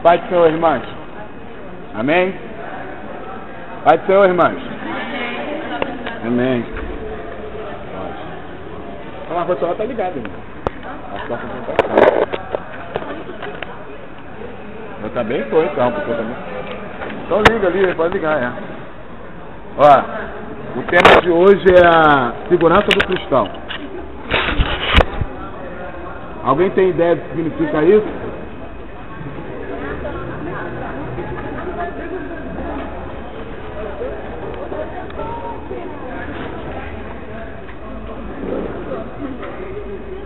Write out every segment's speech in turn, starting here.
Pai do Senhor, irmãs. Amém? Pai do Senhor, irmãs. Amém. A ar-condicionado está ligado, irmão. Eu também estou, então, porque eu também. Então liga ali, pode ligar, é. Ó, o tema de hoje é a segurança do cristão. Alguém tem ideia do que significa isso?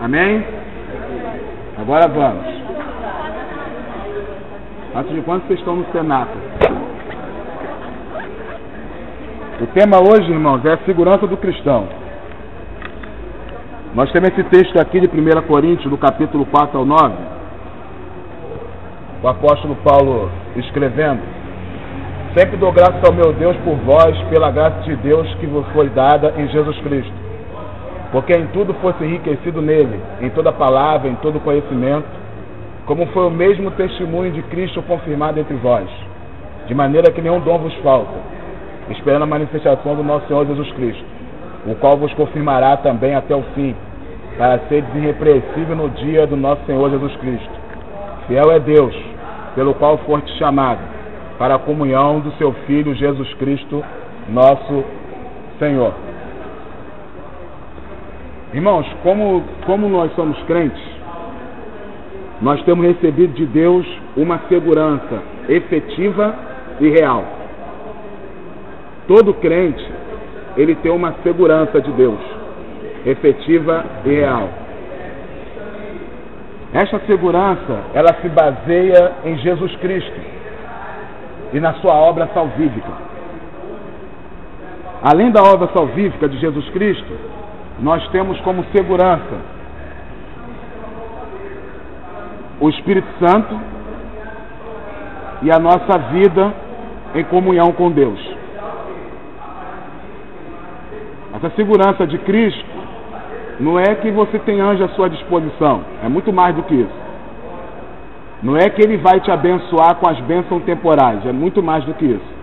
Amém? Agora vamos. Afinal de contas, vocês estão no cenáculo. O tema hoje, irmãos, é a segurança do cristão. Nós temos esse texto aqui de 1 Coríntios, do capítulo 4 ao 9. O apóstolo Paulo escrevendo: sempre dou graças ao meu Deus por vós, pela graça de Deus que vos foi dada em Jesus Cristo. Porque em tudo fosse enriquecido nele, em toda palavra, em todo conhecimento, como foi o mesmo testemunho de Cristo confirmado entre vós, de maneira que nenhum dom vos falta, esperando a manifestação do nosso Senhor Jesus Cristo, o qual vos confirmará também até o fim, para ser irrepreensível no dia do nosso Senhor Jesus Cristo. Fiel é Deus, pelo qual foste chamado, para a comunhão do seu Filho Jesus Cristo, nosso Senhor. Irmãos, como nós somos crentes, nós temos recebido de Deus uma segurança efetiva e real. Todo crente, ele tem uma segurança de Deus, efetiva e real. Esta segurança, ela se baseia em Jesus Cristo e na sua obra salvífica. Além da obra salvífica de Jesus Cristo, nós temos como segurança o Espírito Santo e a nossa vida em comunhão com Deus. Essa segurança de Cristo não é que você tem anjo à sua disposição, é muito mais do que isso. Não é que Ele vai te abençoar com as bênçãos temporais, é muito mais do que isso.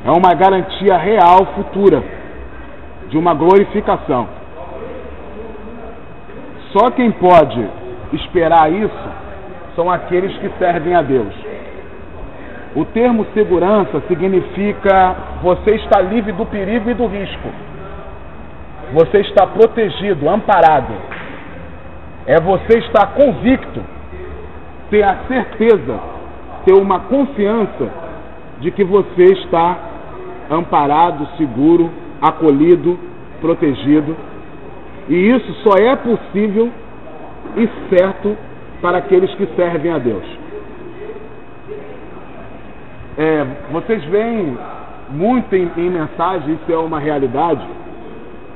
É uma garantia real futura de uma glorificação. Só quem pode esperar isso são aqueles que servem a Deus. O termo segurança significa você está livre do perigo e do risco. Você está protegido, amparado. É você estar convicto, ter a certeza, ter uma confiança de que você está amparado, seguro, acolhido, protegido. E isso só é possível e certo para aqueles que servem a Deus. Vocês veem muito em mensagem, isso é uma realidade,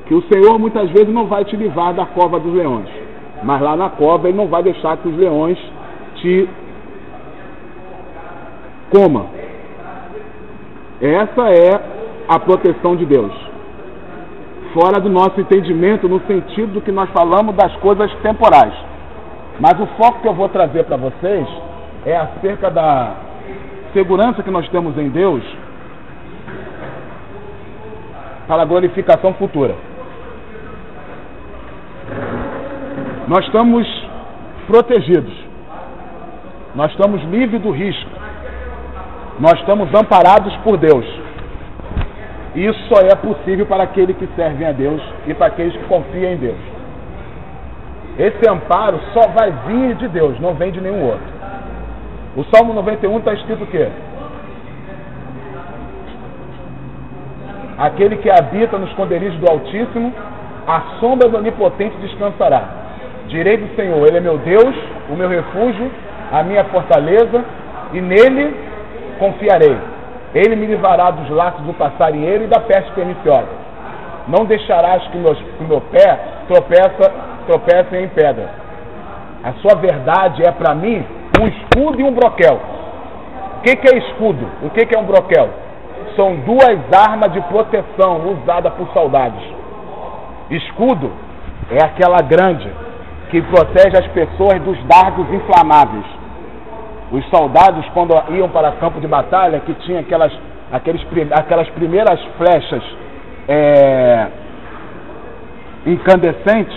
que o Senhor muitas vezes não vai te livrar da cova dos leões, mas lá na cova Ele não vai deixar que os leões te comam. Essa é a proteção de Deus, fora do nosso entendimento, no sentido do que nós falamos das coisas temporais. Mas o foco que eu vou trazer para vocês é acerca da segurança que nós temos em Deus para a glorificação futura. Nós estamos protegidos, nós estamos livres do risco, nós estamos amparados por Deus. E isso só é possível para aqueles que servem a Deus e para aqueles que confiam em Deus. Esse amparo só vai vir de Deus, não vem de nenhum outro. O Salmo 91 está escrito o quê? Aquele que habita nos esconderijos do Altíssimo, à sombra do Onipotente descansará. Direi do Senhor, Ele é meu Deus, o meu refúgio, a minha fortaleza, e nele confiarei. Ele me livrará dos laços do passarinheiro e da peste perniciosa. Não deixarás que o meu pé tropece em pedra. A sua verdade é para mim um escudo e um broquel. O que é escudo? O que é um broquel? São duas armas de proteção usadas por soldados. Escudo é aquela grande que protege as pessoas dos dardos inflamáveis. Os soldados, quando iam para campo de batalha, que tinha aquelas primeiras flechas incandescentes,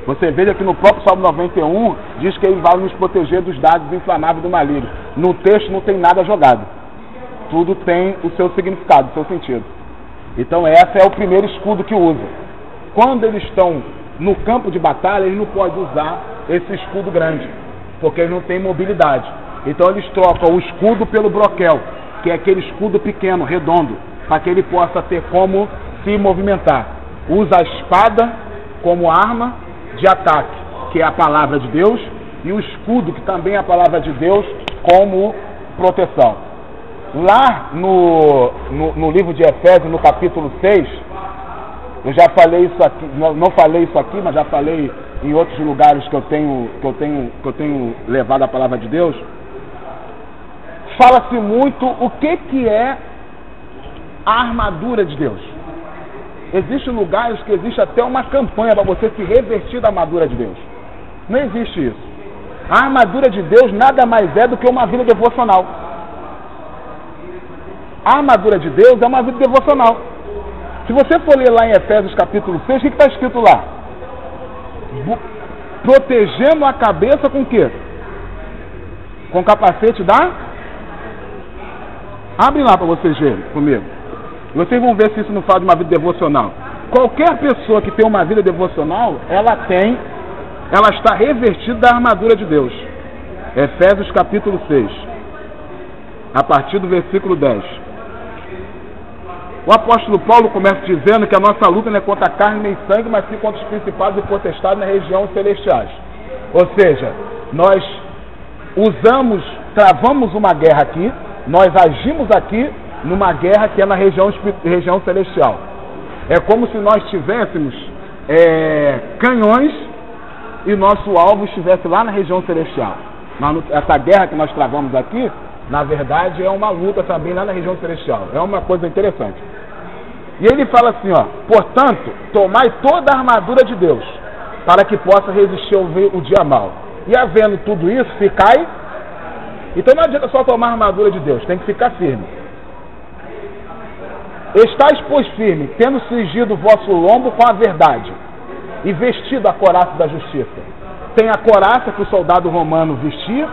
você veja que no próprio Salmo 91 diz que ele vai nos proteger dos dardos inflamáveis do maligno. No texto não tem nada jogado. Tudo tem o seu significado, o seu sentido. Então esse é o primeiro escudo que usa. Quando eles estão no campo de batalha, eles não podem usar esse escudo grande, porque eles não têm mobilidade. Então eles trocam o escudo pelo broquel, que é aquele escudo pequeno, redondo, para que ele possa ter como se movimentar. Usa a espada como arma de ataque, que é a palavra de Deus, e o escudo, que também é a palavra de Deus, como proteção. Lá no livro de Efésios, no capítulo 6, eu já falei isso aqui, não falei isso aqui, mas já falei em outros lugares que eu tenho levado a palavra de Deus. Fala-se muito o que é a armadura de Deus. Existem lugares que existe até uma campanha para você se revestir da armadura de Deus. Não existe isso. A armadura de Deus nada mais é do que uma vida devocional. A armadura de Deus é uma vida devocional. Se você for ler lá em Efésios capítulo 6, o que está escrito lá? Protegendo a cabeça com o quê? Com o capacete da... Abre lá para vocês verem comigo. Vocês vão ver se isso não fala de uma vida devocional. Qualquer pessoa que tem uma vida devocional, ela está revestida da armadura de Deus. Efésios capítulo 6, a partir do versículo 10. O apóstolo Paulo começa dizendo que a nossa luta não é contra a carne nem sangue, mas sim contra os principados e potestades nas regiões celestiais. Ou seja, nós travamos uma guerra aqui, nós agimos aqui numa guerra que é na região celestial. É como se nós tivéssemos canhões e nosso alvo estivesse lá na região celestial. Essa guerra que nós travamos aqui, na verdade, é uma luta também lá na região celestial. É uma coisa interessante. E ele fala assim, ó: portanto, tomai toda a armadura de Deus, para que possa resistir o dia mau. E havendo tudo isso, ficai. Então não adianta só tomar a armadura de Deus, tem que ficar firme. Estais, pois, firme, tendo cingido o vosso lombo com a verdade, e vestido a couraça da justiça. Tem a couraça que o soldado romano vestia,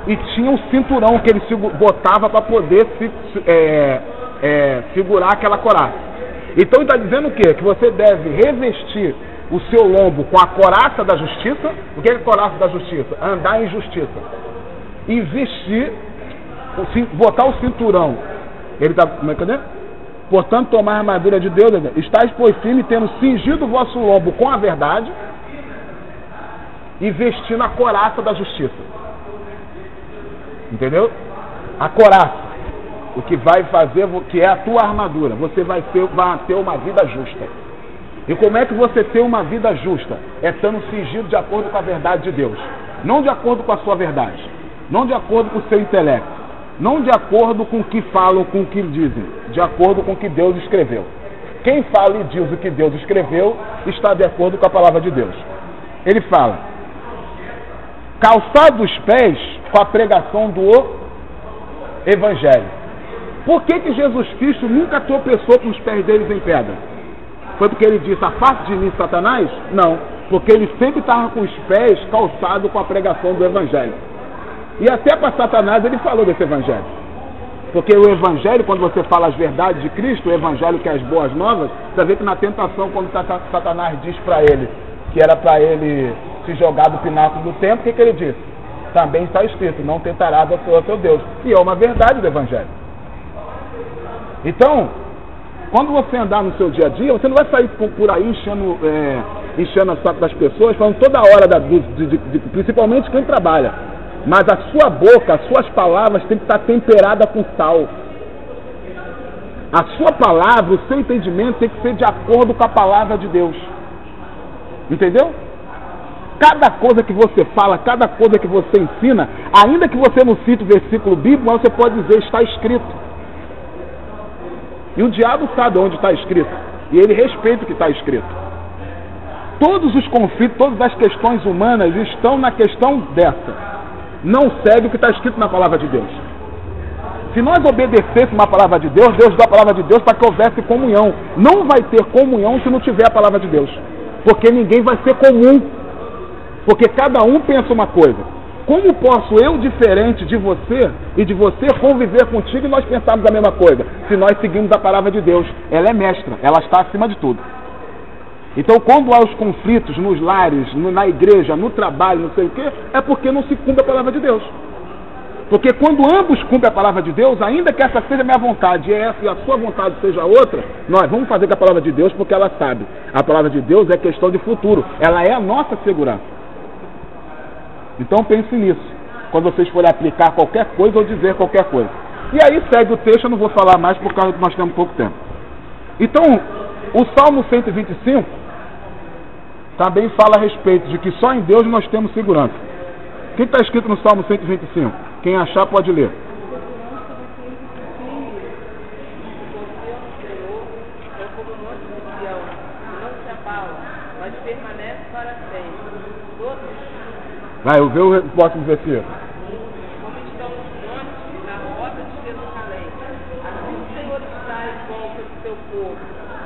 e tinha um cinturão que ele botava para poder segurar aquela couraça. Então ele está dizendo o quê? Que você deve revestir o seu lombo com a couraça da justiça. O que é a couraça da justiça? Andar em justiça. E vestir, botar o cinturão. Ele está, como é que é? Portanto, tomar a armadura de Deus, estáis, pois, firme, tendo cingido o vosso lombo com a verdade e vestindo a couraça da justiça. Entendeu? A couraça, o que vai fazer, que é a tua armadura. Você vai ter uma vida justa. E como é que você tem uma vida justa? É estando cingido de acordo com a verdade de Deus. Não de acordo com a sua verdade. Não de acordo com o seu intelecto. Não de acordo com o que falam, com o que dizem. De acordo com o que Deus escreveu. Quem fala e diz o que Deus escreveu está de acordo com a palavra de Deus. Ele fala: calçado os pés com a pregação do Evangelho. Por que Jesus Cristo nunca tropeçou com os pés deles em pedra? Foi porque ele disse: afasta de mim, Satanás? Não, porque ele sempre estava com os pés calçados com a pregação do Evangelho. E até para Satanás ele falou desse Evangelho. Porque o Evangelho, quando você fala as verdades de Cristo, o Evangelho que é as boas novas, você vê que na tentação, quando Satanás diz para ele que era para ele se jogar do pináculo do templo, o que ele disse? Também está escrito: não tentarás o teu Deus. E é uma verdade do Evangelho. Então, quando você andar no seu dia a dia, você não vai sair por aí enchendo a saco das pessoas, falando toda hora, principalmente quem trabalha. Mas a sua boca, as suas palavras têm que estar temperadas com sal. A sua palavra, o seu entendimento tem que ser de acordo com a palavra de Deus. Entendeu? Cada coisa que você fala, cada coisa que você ensina, ainda que você não cite o versículo bíblico, mas você pode dizer: está escrito. E o diabo sabe onde está escrito. E ele respeita o que está escrito. Todos os conflitos, todas as questões humanas estão na questão dessa. não segue o que está escrito na palavra de Deus. Se nós obedecêssemos a palavra de Deus, Deus deu a palavra de Deus para que houvesse comunhão. Não vai ter comunhão se não tiver a palavra de Deus. Porque ninguém vai ser comum. Porque cada um pensa uma coisa. Como posso eu, diferente de você e de você, conviver contigo e nós pensarmos a mesma coisa? Se nós seguimos a palavra de Deus. Ela é mestra, ela está acima de tudo. Então, quando há os conflitos nos lares, na igreja, no trabalho, não sei o quê, é porque não se cumpre a palavra de Deus. Porque quando ambos cumprem a palavra de Deus, ainda que essa seja a minha vontade e essa e a sua vontade seja outra, nós vamos fazer com a palavra de Deus porque ela sabe. A palavra de Deus é questão de futuro. Ela é a nossa segurança. Então pense nisso, quando vocês forem aplicar qualquer coisa ou dizer qualquer coisa. E aí segue o texto, eu não vou falar mais por causa que nós temos pouco tempo. Então, o Salmo 125 também fala a respeito de que só em Deus nós temos segurança. O que está escrito no Salmo 125? Quem achar pode ler. Vai, eu vejo o próximo versículo. Como estão os montes na roda de Jerusalém, assim o Senhor está em volta do seu povo,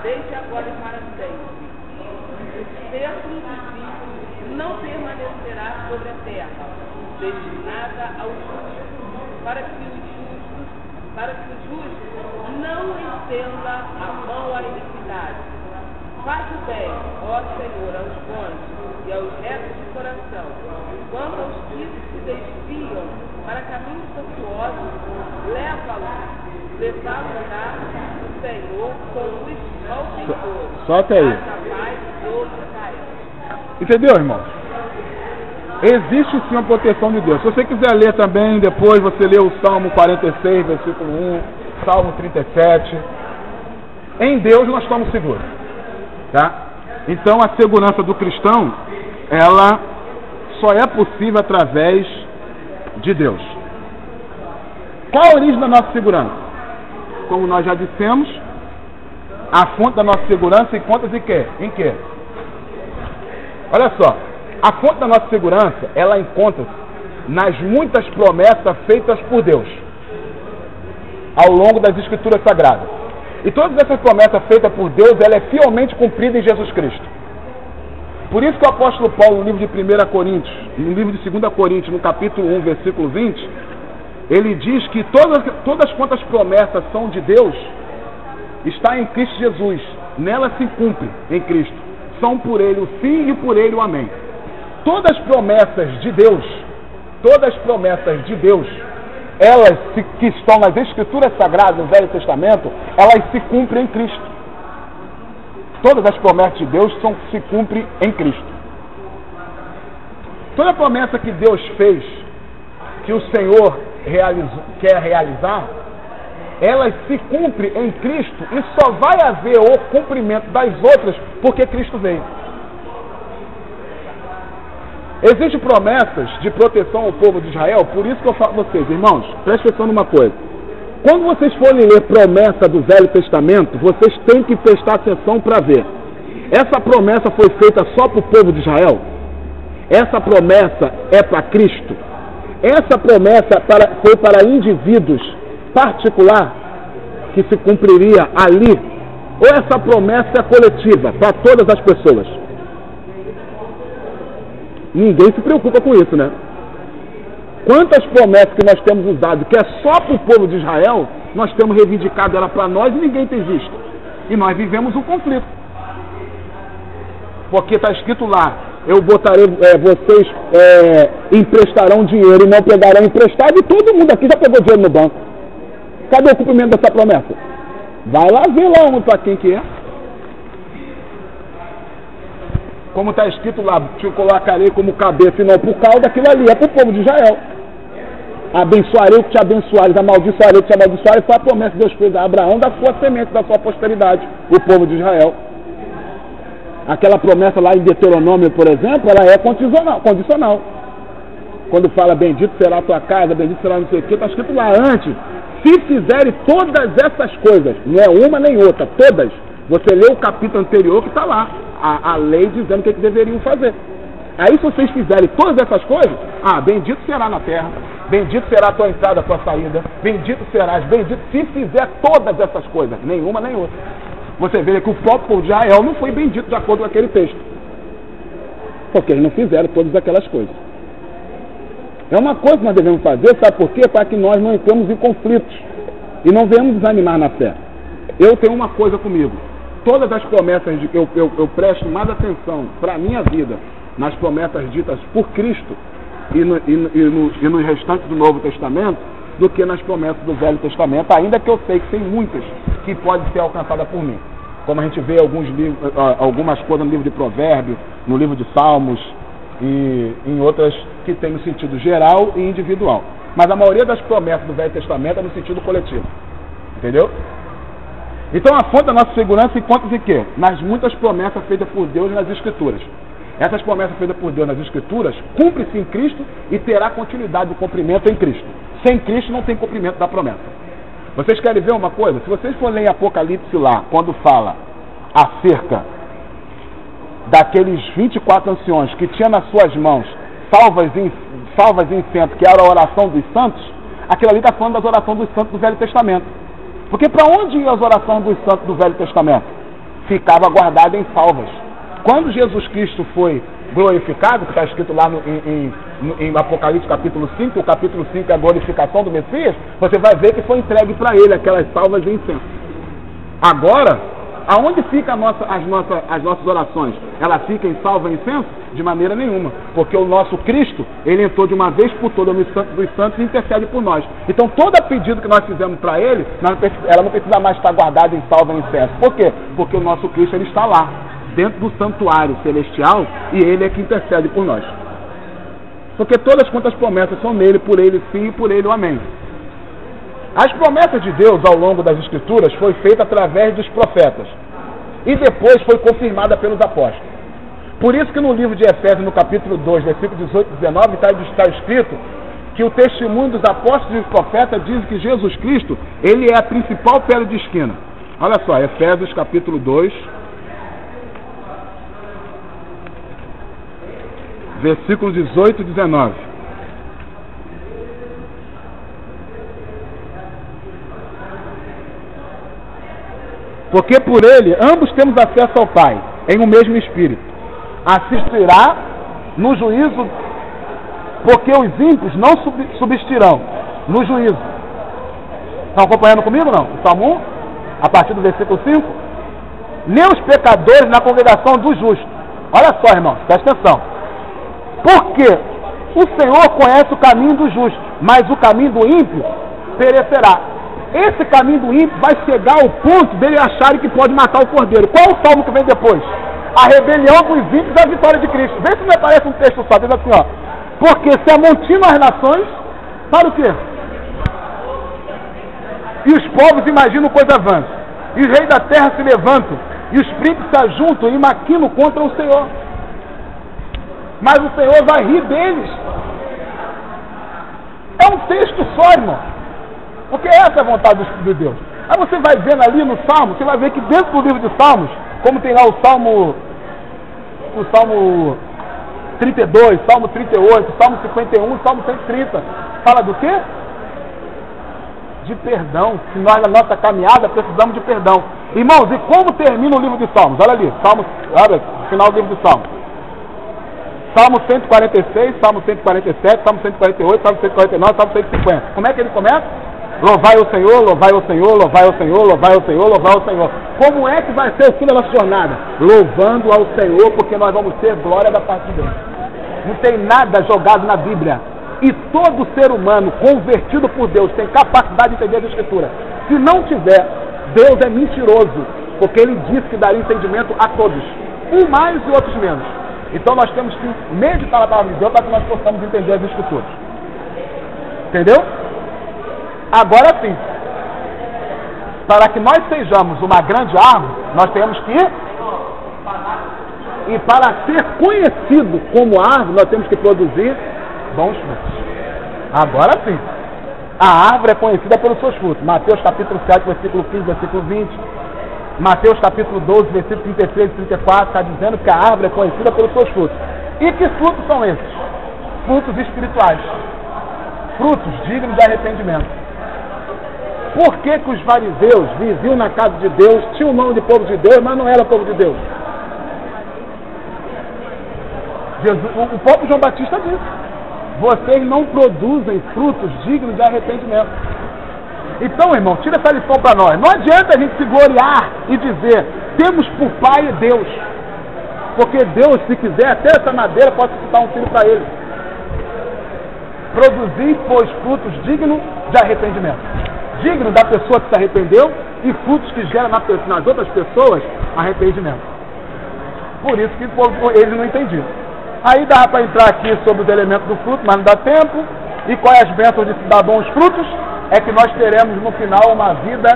desde agora e para sempre. O cetro divino não permanecerá sobre a terra, destinada ao justo, para que o justo não estenda a mão à iniquidade. Faz o bem, ó Senhor, aos bons e aos retos de coração. Quanto aos que se desviam para caminhos tortuosos, levá-los-á o Senhor com os malfeitores. Só até aí. Entendeu, irmão? Existe sim a proteção de Deus. Se você quiser ler também, depois você lê o Salmo 46, versículo 1, Salmo 37. Em Deus nós estamos seguros. Tá? Então a segurança do cristão, ela só é possível através de Deus. Qual a origem da nossa segurança? Como nós já dissemos, a fonte da nossa segurança encontra-se em quê? Olha só, a fonte da nossa segurança, ela encontra-se nas muitas promessas feitas por Deus ao longo das Escrituras Sagradas. E todas essas promessas feitas por Deus, ela é fielmente cumprida em Jesus Cristo. Por isso que o apóstolo Paulo, no livro de 1 Coríntios, no livro de 2 Coríntios, no capítulo 1, versículo 20, ele diz que todas quantas promessas são de Deus, está em Cristo Jesus. Nela se cumpre em Cristo. São por Ele o sim e por Ele o amém. Todas as promessas de Deus, elas que estão nas Escrituras Sagradas do Velho Testamento, elas se cumprem em Cristo. Todas as promessas de Deus se cumprem em Cristo. Toda promessa que Deus fez, que o Senhor quer realizar, elas se cumprem em Cristo e só vai haver o cumprimento das outras porque Cristo veio. Existem promessas de proteção ao povo de Israel, por isso que eu falo a vocês, irmãos, preste atenção numa coisa. Quando vocês forem ler promessa do Velho Testamento, vocês têm que prestar atenção para ver. Essa promessa foi feita só para o povo de Israel? Essa promessa é para Cristo? Essa promessa foi para indivíduos particular que se cumpriria ali? Ou essa promessa é coletiva para todas as pessoas? Ninguém se preocupa com isso, né? Quantas promessas que nós temos usado, que é só para o povo de Israel, nós temos reivindicado ela para nós e ninguém tem visto. E nós vivemos um conflito. Porque está escrito lá, eu botarei, vocês emprestarão dinheiro e não pegarão emprestado, e todo mundo aqui já pegou dinheiro no banco. Cadê o cumprimento dessa promessa? Vai lá ver lá para quem que é. Como está escrito lá, te colocarei como cabeça e não por cauda, aquilo ali é para o povo de Israel. Abençoarei o que te abençoares, amaldiçoarei o que te amaldiçoares, foi a promessa que Deus fez a Abraão da sua semente, da sua posteridade, o povo de Israel. Aquela promessa lá em Deuteronômio, por exemplo, ela é condicional. Quando fala bendito será a tua casa, bendito será não sei o que, está escrito lá antes. Se fizerem todas essas coisas, não é uma nem outra, todas, você lê o capítulo anterior que está lá, a lei dizendo o que deveriam fazer. Aí se vocês fizerem todas essas coisas, bendito será na terra, bendito será a tua entrada, a tua saída, bendito serás, bendito, se fizer todas essas coisas, nenhuma nem outra. Você vê que o próprio povo de Israel não foi bendito de acordo com aquele texto, porque eles não fizeram todas aquelas coisas. É uma coisa que nós devemos fazer, sabe por quê? Para que nós não entremos em conflitos e não venhamos desanimar na fé. Eu tenho uma coisa comigo, todas as promessas de que eu presto mais atenção para a minha vida nas promessas ditas por Cristo e nos restantes do Novo Testamento do que nas promessas do Velho Testamento, ainda que eu sei que tem muitas que podem ser alcançadas por mim. Como a gente vê algumas coisas no livro de Provérbios, no livro de Salmos e em outras que tem no sentido geral e individual. Mas a maioria das promessas do Velho Testamento é no sentido coletivo. Entendeu? Então a fonte da nossa segurança encontra-se em quê? Nas muitas promessas feitas por Deus nas Escrituras. Essas promessas feitas por Deus nas Escrituras cumprem-se em Cristo e terá continuidade do cumprimento em Cristo. Sem Cristo não tem cumprimento da promessa. Vocês querem ver uma coisa? Se vocês forem ler Apocalipse lá, quando fala acerca daqueles 24 anciões que tinham nas suas mãos salvas e incenso, que era a oração dos santos, aquilo ali está falando das orações dos santos do Velho Testamento. Porque para onde iam as orações dos santos do Velho Testamento? Ficava guardada em salvas. Quando Jesus Cristo foi glorificado, que está escrito lá em Apocalipse capítulo 5, o capítulo 5 é a glorificação do Messias, você vai ver que foi entregue para ele aquelas salvas de incenso. Agora, aonde ficam as nossas orações? Ela fica em salva e incenso? De maneira nenhuma, porque o nosso Cristo, ele entrou de uma vez por todas no Santo dos Santos e intercede por nós. Então, todo pedido que nós fizemos para ele, ela não precisa mais estar guardada em salva e incenso. Por quê? Porque o nosso Cristo, ele está lá, dentro do santuário celestial, e ele é que intercede por nós. Porque todas quantas promessas são nele, por ele sim e por ele o amém. As promessas de Deus ao longo das Escrituras foi feita através dos profetas e depois foi confirmada pelos apóstolos. Por isso que no livro de Efésios, no capítulo 2, versículo 18 e 19, está escrito que o testemunho dos apóstolos e dos profetas diz que Jesus Cristo, ele é a principal pedra de esquina. Olha só, Efésios capítulo 2, versículos 18 e 19. Porque por ele, ambos temos acesso ao Pai, em um mesmo Espírito. Assistirá no juízo, porque os ímpios não subsistirão no juízo. Estão acompanhando comigo não? O Salmo 1, a partir do versículo 5. Nem os pecadores na congregação dos justos. Olha só, irmão, presta atenção. Porque o Senhor conhece o caminho do justo, mas o caminho do ímpio perecerá. Esse caminho do ímpio vai chegar ao ponto dele acharem que pode matar o cordeiro. Qual é o salmo que vem depois? A rebelião dos ímpios e a vitória de Cristo. Vê se não aparece um texto só, diz assim, ó. Porque se amontinam as nações, para o quê? E os povos imaginam coisa vã. E os reis da terra se levantam. E os príncipes se ajuntam e maquinam contra o Senhor. Mas o Senhor vai rir deles. É um texto só, irmão. Porque essa é a vontade do Espírito de Deus. Aí você vai vendo ali no Salmo, você vai ver que dentro do livro de Salmos, como tem lá o Salmo 32, Salmo 38, Salmo 51, Salmo 130, fala do quê? De perdão. Se nós na nossa caminhada precisamos de perdão. Irmãos, e como termina o livro de Salmos? Olha ali, olha, final do livro de Salmos. Salmo 146, Salmo 147, Salmo 148, Salmo 149, Salmo 150. Como é que ele começa? Louvai o Senhor, louvai o Senhor, louvai o Senhor, louvai o Senhor, louvai o Senhor. Como é que vai ser o fim da nossa jornada? Louvando ao Senhor, porque nós vamos ter glória da parte de Deus. Não tem nada jogado na Bíblia. E todo ser humano convertido por Deus tem capacidade de entender a Escritura. Se não tiver, Deus é mentiroso, porque Ele disse que daria entendimento a todos. Um mais e outros menos. Então nós temos que meditar na palavra de Deus para que nós possamos entender as Escrituras. Entendeu? Agora sim, para que nós sejamos uma grande árvore, nós temos que e para ser conhecido como árvore, nós temos que produzir bons frutos. Agora sim, a árvore é conhecida pelos seus frutos. Mateus capítulo 7, versículo 15, versículo 20. Mateus capítulo 12, versículo 33 e 34, está dizendo que a árvore é conhecida pelos seus frutos. E que frutos são esses? Frutos espirituais. Frutos dignos de arrependimento. Por que que os fariseus viviam na casa de Deus, tinham o nome de povo de Deus, mas não era povo de Deus? O próprio João Batista disse: vocês não produzem frutos dignos de arrependimento. Então, irmão, tira essa lição para nós. Não adianta a gente se gloriar e dizer: temos por pai Deus. Porque Deus, se quiser, até essa madeira pode citar um filho para ele. Produzir, pois, frutos dignos de arrependimento. Digno da pessoa que se arrependeu e frutos que geram nas outras pessoas arrependimento. Por isso que eles não entendiam. Aí dá para entrar aqui sobre os elementos do fruto, mas não dá tempo. E quais as bênçãos de se dar bons frutos? É que nós teremos no final uma vida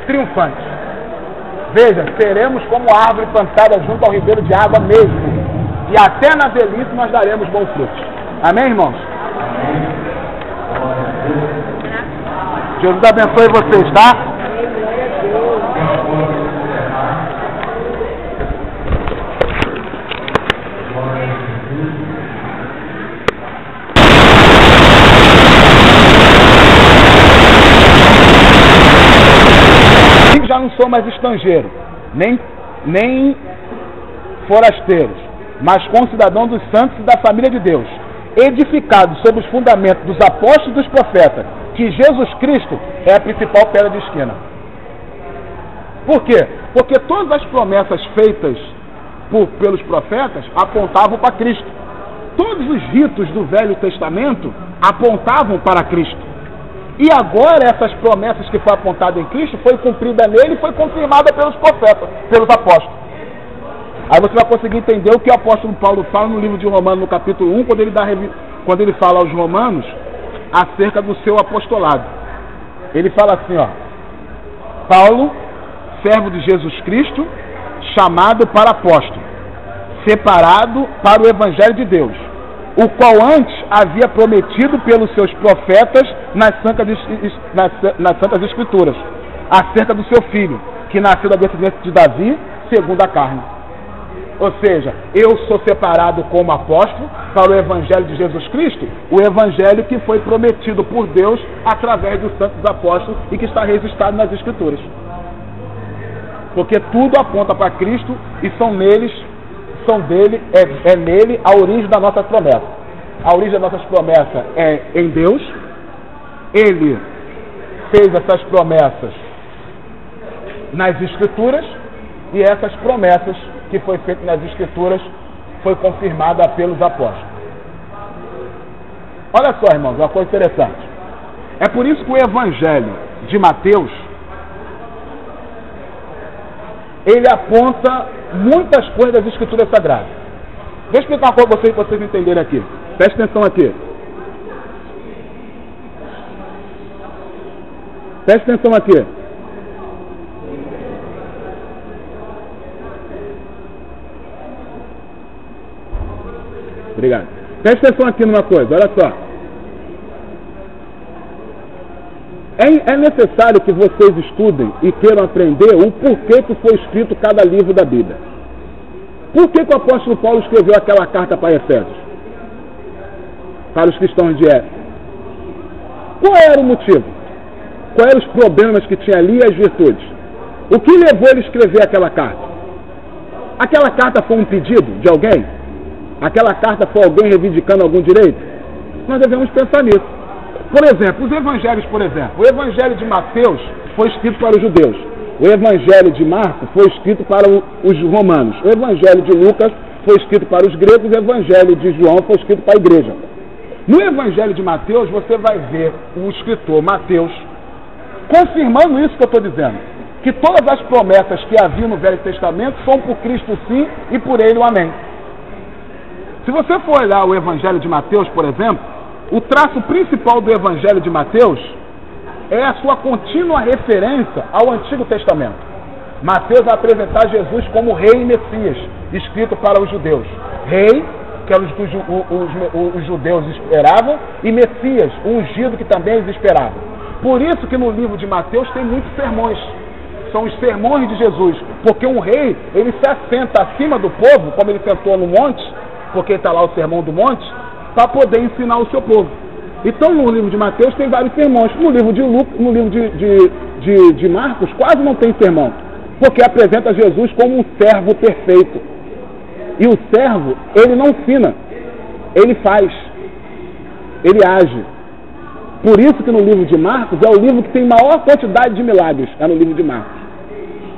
triunfante. Veja, seremos como árvore plantada junto ao ribeiro de água mesmo. E até na velhice nós daremos bons frutos. Amém, irmãos? Jesus abençoe vocês, tá? Já não sou mais estrangeiro, nem forasteiros, mas concidadão dos santos e da família de Deus, edificados sobre os fundamentos dos apóstolos e dos profetas, que Jesus Cristo é a principal pedra de esquina. Por quê? Porque todas as promessas feitas pelos profetas apontavam para Cristo. Todos os ritos do Velho Testamento apontavam para Cristo. E agora essas promessas que foram apontadas em Cristo foi cumprida nele e foi confirmada pelos profetas, pelos apóstolos. Aí você vai conseguir entender o que o apóstolo Paulo fala no livro de Romanos, no capítulo 1, quando ele fala aos romanos acerca do seu apostolado. Ele fala assim, ó: Paulo, servo de Jesus Cristo, chamado para apóstolo, separado para o evangelho de Deus, o qual antes havia prometido pelos seus profetas nas santas escrituras, acerca do seu filho, que nasceu da descendência de Davi, segundo a carne. Ou seja, eu sou separado como apóstolo para o evangelho de Jesus Cristo, o evangelho que foi prometido por Deus através dos santos apóstolos e que está registrado nas escrituras. Porque tudo aponta para Cristo e é nele a origem da nossa promessa. A origem das nossas promessas é em Deus. Ele fez essas promessas nas Escrituras e essas promessas que foi feita nas Escrituras foi confirmada pelos apóstolos. Olha só, irmãos, uma coisa interessante. É por isso que o Evangelho de Mateus ele aponta muitas coisas das Escrituras Sagradas. Deixa eu explicar uma coisa para vocês entenderem aqui. Preste atenção aqui. Preste atenção aqui. Obrigado. Preste atenção aqui numa coisa, olha só. É necessário que vocês estudem e queiram aprender o porquê que foi escrito cada livro da Bíblia. Por que o apóstolo Paulo escreveu aquela carta para Efésios? Para os cristãos de Éfeso. Qual era o motivo? Quais eram os problemas que tinha ali e as virtudes? O que levou ele a escrever aquela carta? Aquela carta foi um pedido de alguém? Aquela carta foi alguém reivindicando algum direito? Nós devemos pensar nisso. Por exemplo, os evangelhos, o evangelho de Mateus foi escrito para os judeus. O evangelho de Marcos foi escrito para os romanos. O evangelho de Lucas foi escrito para os gregos. O evangelho de João foi escrito para a igreja. No evangelho de Mateus, você vai ver o escritor Mateus confirmando isso que eu estou dizendo. Que todas as promessas que havia no Velho Testamento são por Cristo sim e por ele o amém. Se você for olhar o evangelho de Mateus, por exemplo, o traço principal do evangelho de Mateus é a sua contínua referência ao Antigo Testamento. Mateus vai apresentar Jesus como rei e Messias, escrito para os judeus. Rei, que era os judeus esperavam, e Messias, o ungido que também eles esperavam. Por isso que no livro de Mateus tem muitos sermões. São os sermões de Jesus. Porque um rei, ele se assenta acima do povo, como ele sentou no monte, porque está lá o Sermão do Monte, para poder ensinar o seu povo. Então, no livro de Mateus tem vários sermões. No livro de Marcos quase não tem sermão, porque apresenta Jesus como um servo perfeito. E o servo, ele não ensina, ele faz, ele age. Por isso que no livro de Marcos é o livro que tem maior quantidade de milagres, é no livro de Marcos.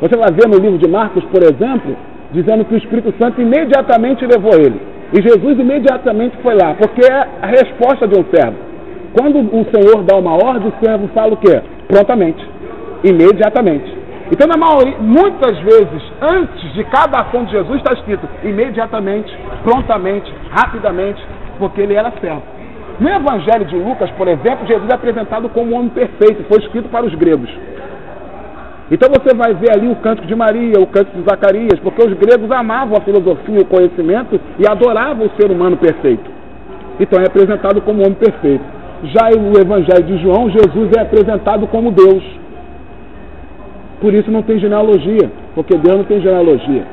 Você vai ver no livro de Marcos, por exemplo, dizendo que o Espírito Santo imediatamente levou ele. E Jesus imediatamente foi lá, porque é a resposta de um servo. Quando o Senhor dá uma ordem, o servo fala o quê? Prontamente, imediatamente. Então, na maioria, muitas vezes, antes de cada ação de Jesus, está escrito imediatamente, prontamente, rapidamente, porque ele era servo. No Evangelho de Lucas, por exemplo, Jesus é apresentado como um homem perfeito, foi escrito para os gregos. Então você vai ver ali o Cântico de Maria, o Cântico de Zacarias, porque os gregos amavam a filosofia, o conhecimento e adoravam o ser humano perfeito. Então é apresentado como um homem perfeito. Já no Evangelho de João, Jesus é apresentado como Deus. Por isso não tem genealogia, porque Deus não tem genealogia.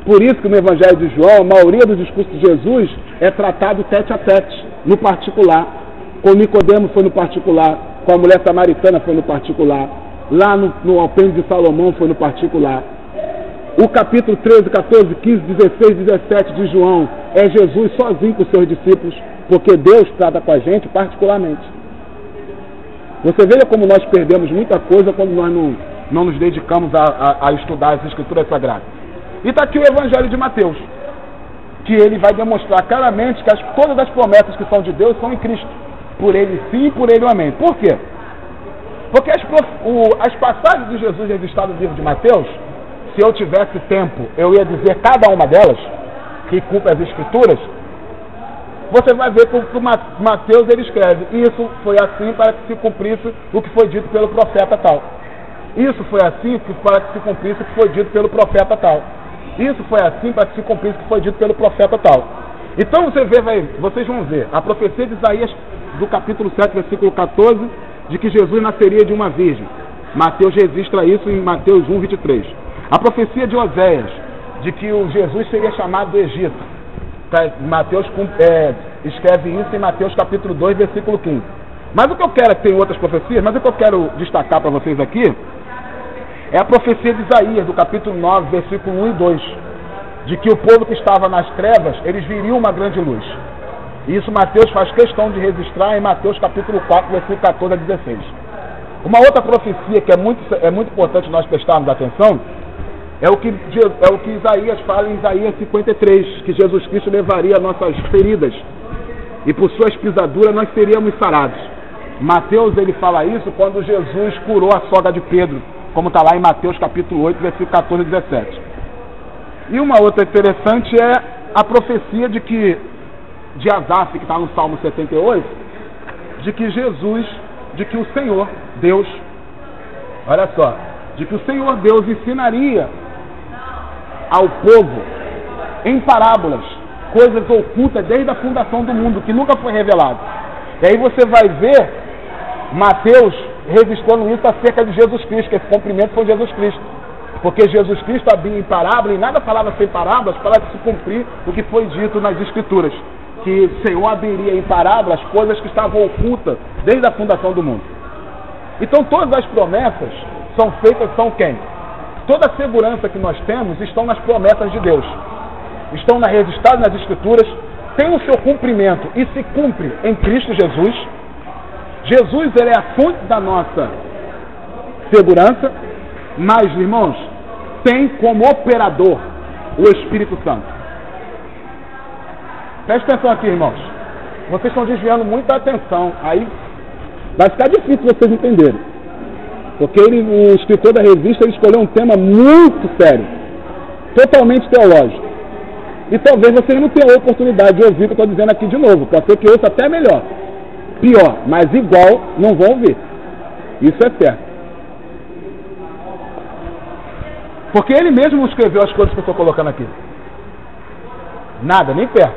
Por isso que no Evangelho de João, a maioria dos discursos de Jesus é tratado tete a tete, no particular. Com Nicodemo foi no particular, com a mulher samaritana foi no particular, lá no Apêndice de Salomão foi no particular. O capítulo 13, 14, 15, 16, 17 de João é Jesus sozinho com os seus discípulos, porque Deus trata com a gente particularmente. Você veja como nós perdemos muita coisa quando nós não nos dedicamos a estudar as Escrituras Sagradas. E está aqui o Evangelho de Mateus, que ele vai demonstrar claramente que todas as promessas que são de Deus são em Cristo. Por ele sim e por ele o amém. Por quê? Porque as passagens de Jesus registradas no livro de Mateus, se eu tivesse tempo, eu ia dizer cada uma delas, que cumpre as Escrituras. Você vai ver que o Mateus ele escreve, isso foi assim para que se cumprisse o que foi dito pelo profeta tal. Isso foi assim para que se cumprisse o que foi dito pelo profeta tal. Isso foi assim para que se cumprisse o que foi dito pelo profeta tal. Então vocês vão ver a profecia de Isaías do capítulo 7, versículo 14, de que Jesus nasceria de uma virgem. Mateus registra isso em Mateus 1, 23. A profecia de Oséias, de que o Jesus seria chamado do Egito. Mateus escreve isso em Mateus capítulo 2, versículo 15. Mas o que eu quero, tem outras profecias, mas o que eu quero destacar para vocês aqui é a profecia de Isaías, do capítulo 9, versículo 1 e 2, de que o povo que estava nas trevas, eles viriam uma grande luz. E isso Mateus faz questão de registrar em Mateus capítulo 4, versículo 14 a 16. Uma outra profecia que é muito importante nós prestarmos atenção é o que Isaías fala em Isaías 53, que Jesus Cristo levaria nossas feridas e por suas pisaduras nós seríamos sarados. Mateus ele fala isso quando Jesus curou a sogra de Pedro, como está lá em Mateus capítulo 8, versículo 14 e 17. E uma outra interessante é a profecia de Asaf, que está no Salmo 78, de que o Senhor Deus, olha só, de que o Senhor Deus ensinaria ao povo em parábolas coisas ocultas desde a fundação do mundo, que nunca foi revelado. E aí você vai ver Mateus registrando isso acerca de Jesus Cristo, que esse cumprimento foi Jesus Cristo. Porque Jesus Cristo abria em parábola e nada falava sem parábolas para se cumprir o que foi dito nas Escrituras. Que o Senhor abriria em parábolas coisas que estavam ocultas desde a fundação do mundo. Então todas as promessas são feitas, são quem? Toda a segurança que nós temos estão nas promessas de Deus. Estão registradas nas Escrituras, tem o seu cumprimento e se cumpre em Cristo Jesus. Jesus ele é a fonte da nossa segurança, mas, irmãos, tem como operador o Espírito Santo. Presta atenção aqui, irmãos. Vocês estão desviando muita atenção. Aí vai ficar difícil vocês entenderem. Porque o escritor da revista ele escolheu um tema muito sério, totalmente teológico. E talvez vocês não tenham a oportunidade de ouvir o que eu estou dizendo aqui de novo. Pode ser que ouça até melhor. Pior, mas igual não vão ouvir. Isso é certo. Porque ele mesmo escreveu as coisas que eu estou colocando aqui. Nada, nem perto.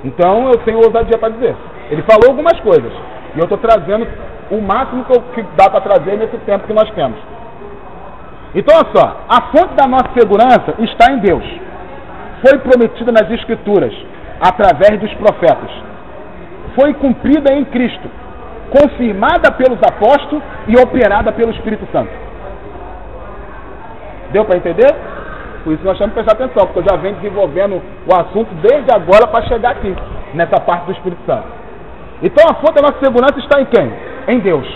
Então eu tenho ousadia para dizer. Ele falou algumas coisas. E eu estou trazendo o máximo que dá para trazer nesse tempo que nós temos. Então olha só, a fonte da nossa segurança está em Deus. foi prometida nas Escrituras, através dos profetas, foi cumprida em Cristo, confirmada pelos apóstolos e operada pelo Espírito Santo. Deu para entender? Por isso nós temos que prestar atenção, porque eu já venho desenvolvendo o assunto desde agora para chegar aqui, nessa parte do Espírito Santo. Então a fonte da nossa segurança está em quem? Em Deus.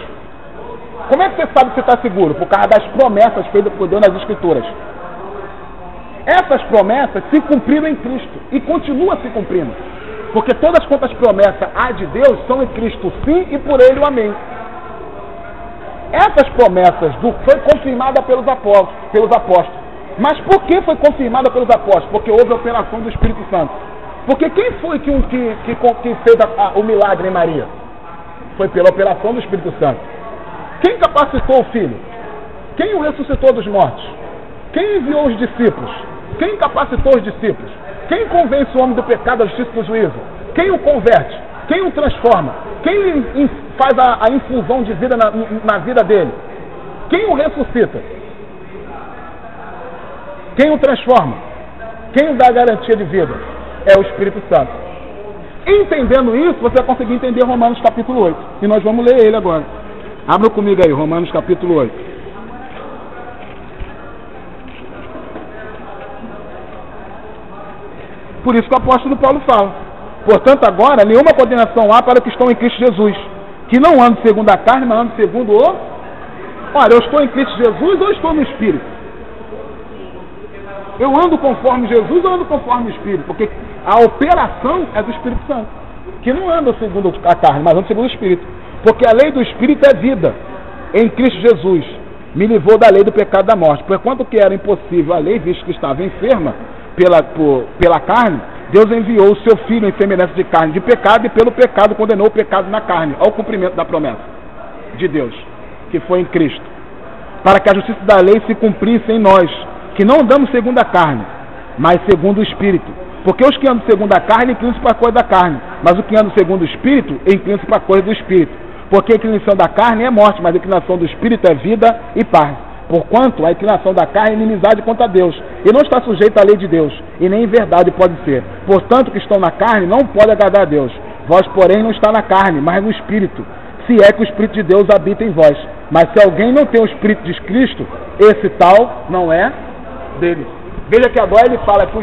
Como é que você sabe que você está seguro? Por causa das promessas feitas por Deus nas Escrituras. Essas promessas se cumpriram em Cristo e continuam se cumprindo. Porque todas quantas promessas há de Deus são em Cristo sim e por Ele o amém. Essas promessas foi confirmada pelos apóstolos. Mas por que foi confirmada pelos apóstolos? Porque houve a operação do Espírito Santo. Porque quem foi que fez o milagre em Maria? Foi pela operação do Espírito Santo. Quem capacitou o Filho? Quem o ressuscitou dos mortos? Quem enviou os discípulos? Quem capacitou os discípulos? Quem convence o homem do pecado, da justiça e do juízo? Quem o converte? Quem o transforma? Quem faz a infusão de vida na vida dele? Quem o ressuscita? Quem o transforma? Quem o dá a garantia de vida? É o Espírito Santo. Entendendo isso, você vai conseguir entender Romanos capítulo 8. E nós vamos ler ele agora. Abra comigo aí, Romanos capítulo 8. Por isso que o apóstolo Paulo fala: portanto, agora, nenhuma condenação há para os que estão em Cristo Jesus, que não andam segundo a carne, mas andam segundo o... Olha, eu estou em Cristo Jesus ou estou no Espírito? Eu ando conforme Jesus ou ando conforme o Espírito? Porque a operação é do Espírito Santo, que não anda segundo a carne, mas anda segundo o Espírito. Porque a lei do Espírito é vida em Cristo Jesus. Me livrou da lei do pecado e da morte. Porquanto que era impossível a lei, visto que estava enferma pela carne, Deus enviou o seu Filho em semelhança de carne de pecado, e pelo pecado condenou o pecado na carne, ao cumprimento da promessa de Deus, que foi em Cristo, para que a justiça da lei se cumprisse em nós, que não andamos segundo a carne, mas segundo o Espírito. Porque os que andam segundo a carne inclinam-se para a coisa da carne, mas os que andam segundo o Espírito inclinam-se para a coisa do Espírito. Porque a inclinação da carne é morte, mas a inclinação do Espírito é vida e paz. Porquanto a inclinação da carne é inimizade contra Deus, e não está sujeita à lei de Deus, e nem em verdade pode ser. Portanto, que estão na carne não podem agradar a Deus. Vós, porém, não está na carne, mas no Espírito, se é que o Espírito de Deus habita em vós. Mas se alguém não tem o Espírito de Cristo, esse tal não é dele. Veja que agora ele fala que o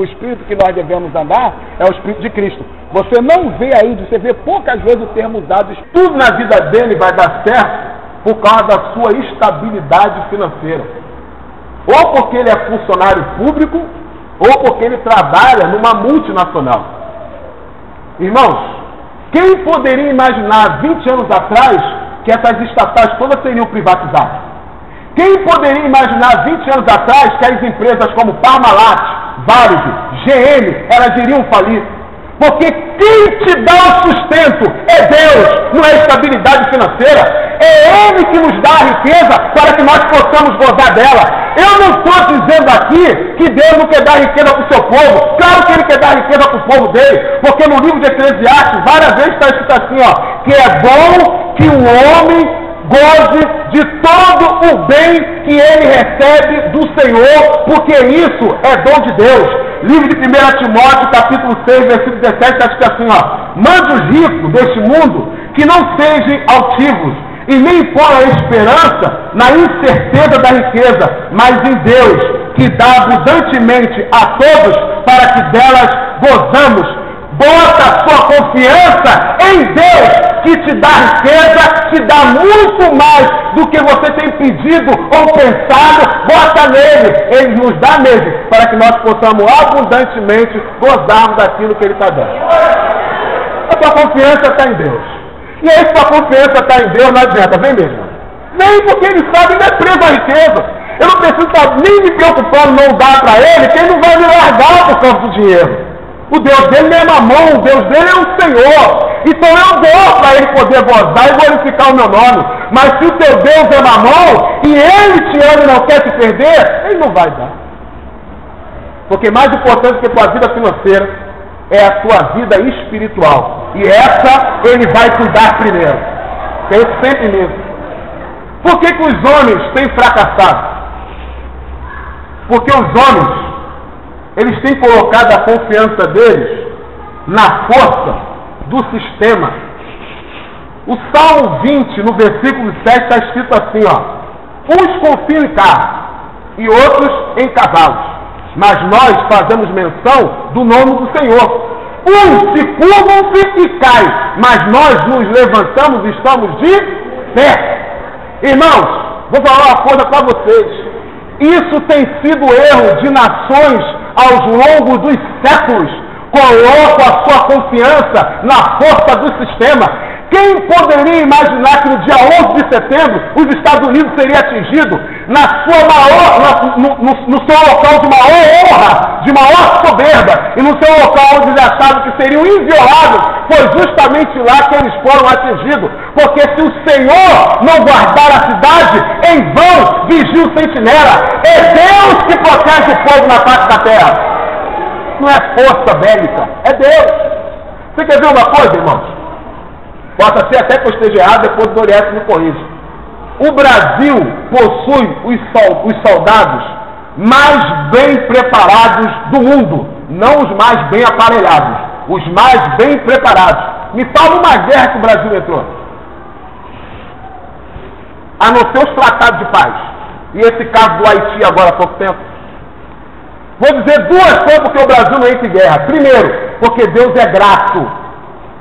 Espírito que nós devemos andar é o Espírito de Cristo. Você não vê aí, você vê poucas vezes o termo usado, tudo na vida dele vai dar certo por causa da sua estabilidade financeira. Ou porque ele é funcionário público, ou porque ele trabalha numa multinacional. Irmãos, quem poderia imaginar 20 anos atrás que essas estatais todas seriam privatizadas? Quem poderia imaginar 20 anos atrás que as empresas como Parmalat, Varig, GM, elas iriam falir? Porque quem te dá o sustento é Deus, não é estabilidade financeira. É Ele que nos dá a riqueza para que nós possamos gozar dela. Eu não estou dizendo aqui que Deus não quer dar riqueza para o seu povo. Claro que Ele quer dar riqueza para o povo dele, porque no livro de Eclesiastes várias vezes está escrito assim, ó, que é bom que o homem goze de todo o bem que ele recebe do Senhor, porque isso é dom de Deus. Livro de 1 Timóteo, capítulo 6, versículo 17, está escrito assim, ó: mande os ricos deste mundo que não sejam altivos, e nem põe a esperança na incerteza da riqueza, mas em Deus, que dá abundantemente a todos, para que delas gozamos. Bota a sua confiança em Deus, que te dá riqueza, te dá muito mais do que você tem pedido ou pensado. Bota nele, Ele nos dá nele, para que nós possamos abundantemente gozarmos daquilo que Ele está dando. A sua confiança está em Deus. E aí, se a confiança está em Deus, não adianta, vem mesmo. Nem porque Ele sabe, Ele é preso à riqueza. Eu não preciso estar nem me preocupando não dar para Ele, que Ele não vai me largar por causa do dinheiro. O Deus dele não é mamão, o Deus dele é o Senhor. Então eu dou para Ele poder gozar e glorificar o meu nome. Mas se o teu Deus é mamão e Ele te ama e não quer te perder, Ele não vai dar. Porque mais importante que a tua vida financeira é a tua vida espiritual. E essa Ele vai cuidar primeiro. Pense sempre nisso. Por que os homens têm fracassado? Porque os homens, Eles têm colocado a confiança deles na força do sistema. O Salmo 20, no versículo 7, está escrito assim, ó: uns confiam em carros e outros em cavalos, mas nós fazemos menção do nome do Senhor. Uns se curvam-se e caem, mas nós nos levantamos e estamos de pé. Irmãos, vou falar uma coisa para vocês. Isso tem sido erro de nações ao longo dos séculos. Colocam a sua confiança na força do sistema. Quem poderia imaginar que no dia 11 de setembro os Estados Unidos seria atingido no seu local de maior honra, de maior soberba, e no seu local onde eles achavam que seriam invioláveis, foi justamente lá que eles foram atingidos. Porque se o Senhor não guardar a cidade, em vão vigia o sentinela. É Deus que protege o povo na face da terra. Não é força bélica, é Deus. Você quer ver uma coisa, irmãos? Possa ser até que eu esteja errado, depois o Doriato me corrige. O Brasil possui os soldados mais bem preparados do mundo, não os mais bem aparelhados, os mais bem preparados. Me fala uma guerra que o Brasil entrou, a não ser os tratados de paz, e esse caso do Haiti agora há pouco tempo. Vou dizer duas coisas porque o Brasil não entra em guerra. Primeiro, porque Deus é grato.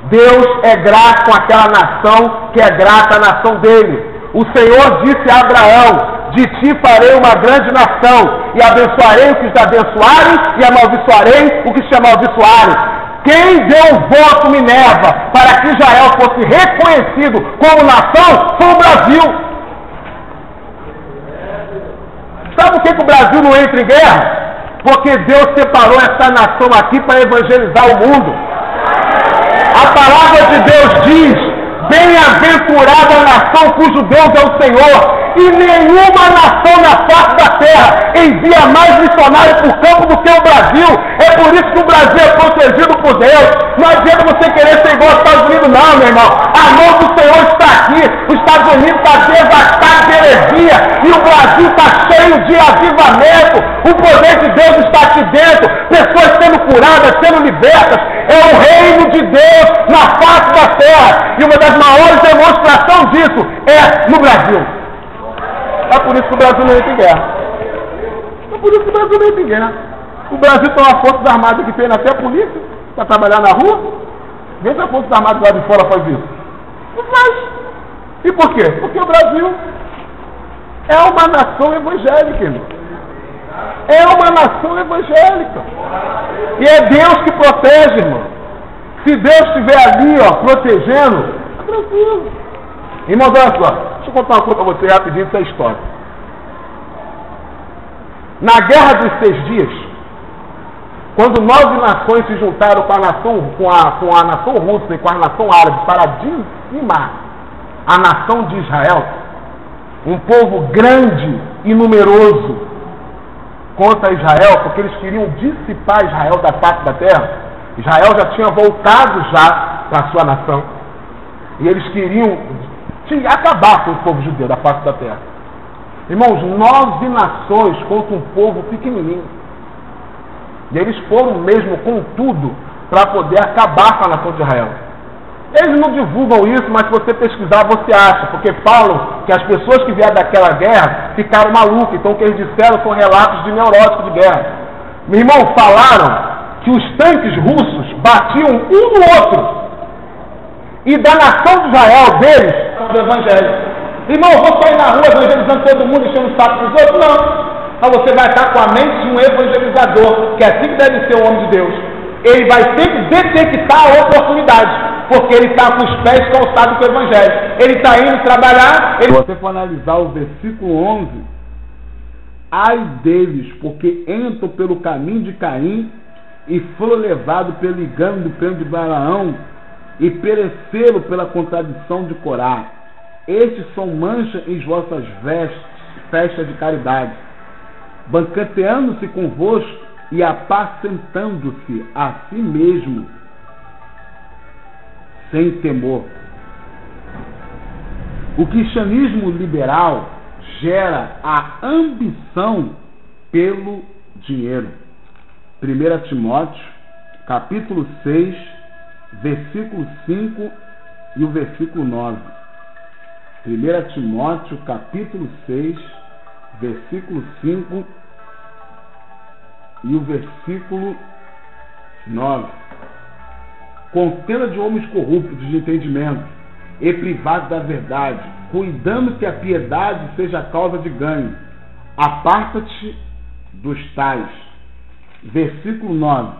Deus é grato com aquela nação que é grata à nação dele. O Senhor disse a Abraão: de ti farei uma grande nação, e abençoarei os que te abençoarem, e amaldiçoarei os que te amaldiçoarem. Quem deu o voto Minerva para que Israel fosse reconhecido como nação foi o Brasil. Sabe por que o Brasil não entra em guerra? Porque Deus separou essa nação aqui para evangelizar o mundo. A palavra de Deus diz: bem-aventurada a nação cujo Deus é o Senhor, e nenhuma nação na face da terra envia mais missionários por campo do que o Brasil. É por isso que o Brasil é protegido por Deus. Não adianta você querer ser igual aos Estados Unidos, não, meu irmão. A mão do Senhor está aqui. Os Estados Unidos está devastado de heresia, e o Brasil está cheio de avivamento. O poder de Deus está aqui dentro. Pessoas sendo curadas, sendo libertas. É o reino de Deus na face da terra. E uma das maiores demonstrações disso é no Brasil. É por isso que o Brasil não entra em guerra. É por isso que o Brasil não entra em guerra. O Brasil tem uma Forças Armadas que treina até a polícia para trabalhar na rua. Vê se a Forças Armadas lá de fora faz isso. Não faz. E por quê? Porque o Brasil é uma nação evangélica, irmão. É uma nação evangélica. E é Deus que protege, irmão. Se Deus estiver ali, ó, protegendo, é tranquilo. Irmão, olha só, deixa eu contar uma coisa para você rapidinho dessa história. Na Guerra dos 6 Dias, quando 9 nações se juntaram com a nação russa e com a nação árabe para dizimar a nação de Israel, um povo grande e numeroso contra Israel, porque eles queriam dissipar Israel da face da terra. Israel já tinha voltado já para a sua nação, e eles queriam acabar com o povo judeu da face da terra. Irmãos, 9 nações contra um povo pequenininho. E eles foram mesmo com tudo para poder acabar com a nação de Israel. Eles não divulgam isso, mas se você pesquisar você acha, porque falam que as pessoas que vieram daquela guerra ficaram malucas. Então o que eles disseram são relatos de neuróticos de guerra. Meu irmão, falaram que os tanques russos batiam um no outro, e da nação de Israel deles são do evangelho. Irmão, eu vou sair na rua evangelizando todo mundo, enchendo o saco dos outros? Não. Então você vai estar com a mente de um evangelizador, que é assim que deve ser o homem de Deus. Ele vai sempre detectar a oportunidade, porque ele está com os pés calçados com o evangelho. Ele está indo trabalhar. Se você for analisar o versículo 11, ai deles, porque entram pelo caminho de Caim e foram levados pelo engano do plano de Balaão e pereceram pela contradição de Corá. Estes são manchas em vossas festas de caridade, banqueteando-se convosco e apacentando-se a si mesmo, sem temor. O cristianismo liberal gera a ambição pelo dinheiro. 1 Timóteo, capítulo 6, versículo 5 e o versículo 9. 1 Timóteo, capítulo 6, versículo 5 e o versículo 9. Contenda de homens corruptos de entendimento e privados da verdade, cuidando que a piedade seja causa de ganho. Aparta-te dos tais. Versículo 9.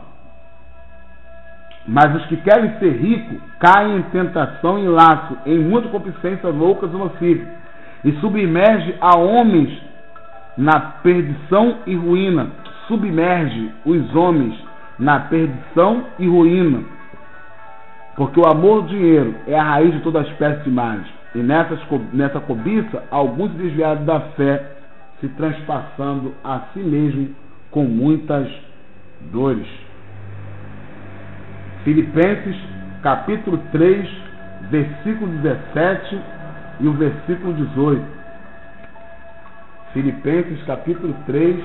Mas os que querem ser ricos caem em tentação e laço, em muita concupiscência loucas e nocivas, e submerge a homens na perdição e ruína. Submerge os homens na perdição e ruína, porque o amor do dinheiro é a raiz de toda espécie de males. E nessa cobiça, alguns se desviaram da fé, se transpassando a si mesmo com muitas dores. Filipenses, capítulo 3, versículo 17 e o versículo 18. Filipenses, capítulo 3,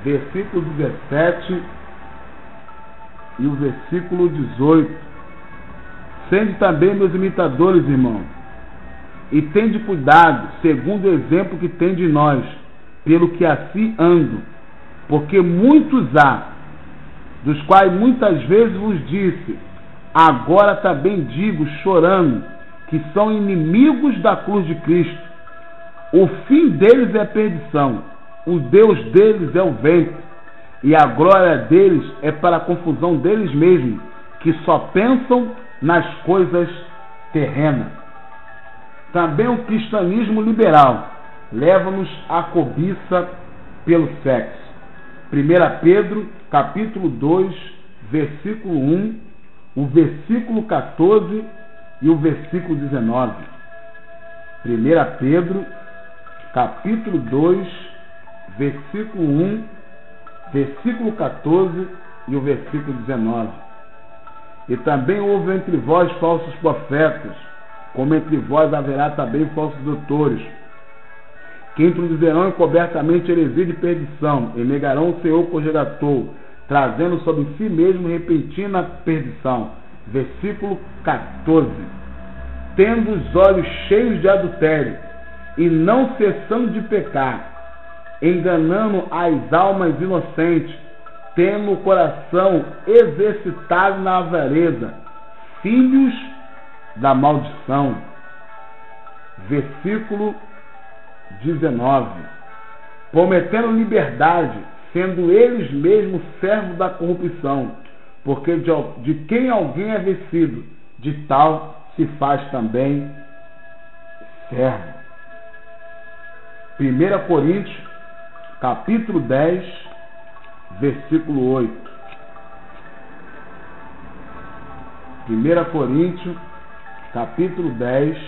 versículo 17 e o versículo 18. Sede também meus imitadores, irmãos, e tende cuidado, segundo o exemplo que tem de nós, pelo que assim ando, porque muitos há, dos quais muitas vezes vos disse, agora também digo, chorando, que são inimigos da cruz de Cristo. O fim deles é perdição, o Deus deles é o ventre, e a glória deles é para a confusão deles mesmos, que só pensam nas coisas terrenas. Também o cristianismo liberal leva-nos à cobiça pelo sexo. 1 Pedro, capítulo 2, versículo 1, o versículo 14 e o versículo 19. 1 Pedro, capítulo 2, versículo 1, versículo 14 e o versículo 19. E também houve entre vós falsos profetas, como entre vós haverá também falsos doutores, que introduzirão encobertamente heresia de perdição, e negarão o Senhor por redator, trazendo sobre si mesmo repentina perdição. Versículo 14. Tendo os olhos cheios de adultério, e não cessando de pecar, enganando as almas inocentes, tendo o coração exercitado na avareza, filhos da maldição. Versículo 19. Prometendo liberdade, sendo eles mesmos servos da corrupção, porque de quem alguém é vencido, de tal se faz também servo. 1 Coríntios, capítulo 10, versículo 8. 1 Coríntios, capítulo 10,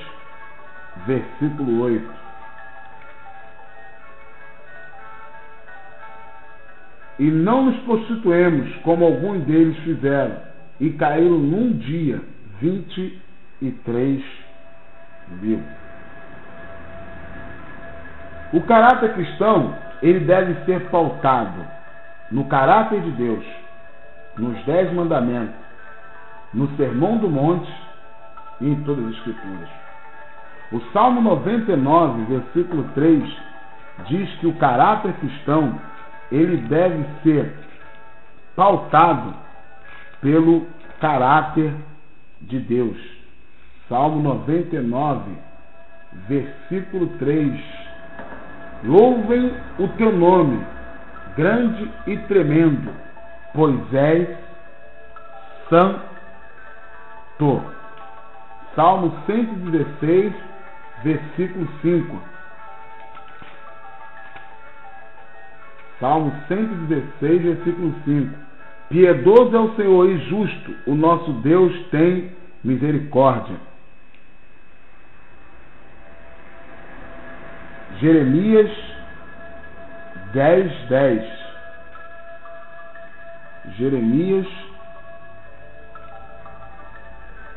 versículo 8. E não nos prostituemos, como alguns deles fizeram, e caíram num dia 23 mil. O caráter cristão, ele deve ser pautado no caráter de Deus, nos 10 mandamentos, no Sermão do Monte e em todas as Escrituras. O Salmo 99, versículo 3, diz que o caráter cristão, ele deve ser pautado pelo caráter de Deus. Salmo 99, versículo 3. Louvem o teu nome, grande e tremendo, pois és santo. Salmo 116, versículo 5. Salmo 116, versículo 5. Piedoso é o Senhor e justo, o nosso Deus tem misericórdia. Jeremias 10, 10. Jeremias,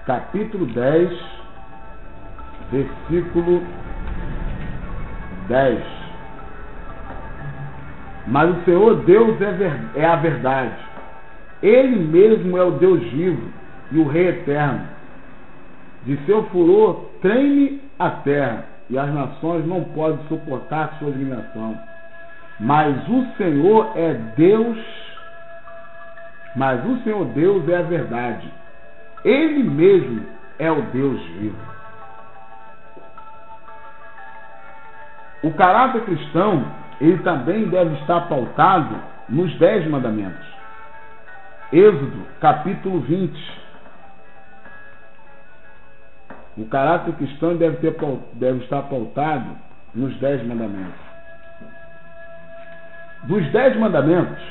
capítulo 10, versículo 10. Mas o Senhor Deus é a verdade, Ele mesmo é o Deus vivo e o Rei eterno. De seu furor treme a terra, e as nações não podem suportar sua indignação. Mas o Senhor Deus é a verdade. Ele mesmo é o Deus vivo. O caráter cristão, ele também deve estar pautado nos 10 mandamentos. Êxodo, capítulo 20. O caráter cristão deve estar pautado nos 10 mandamentos. Dos 10 mandamentos,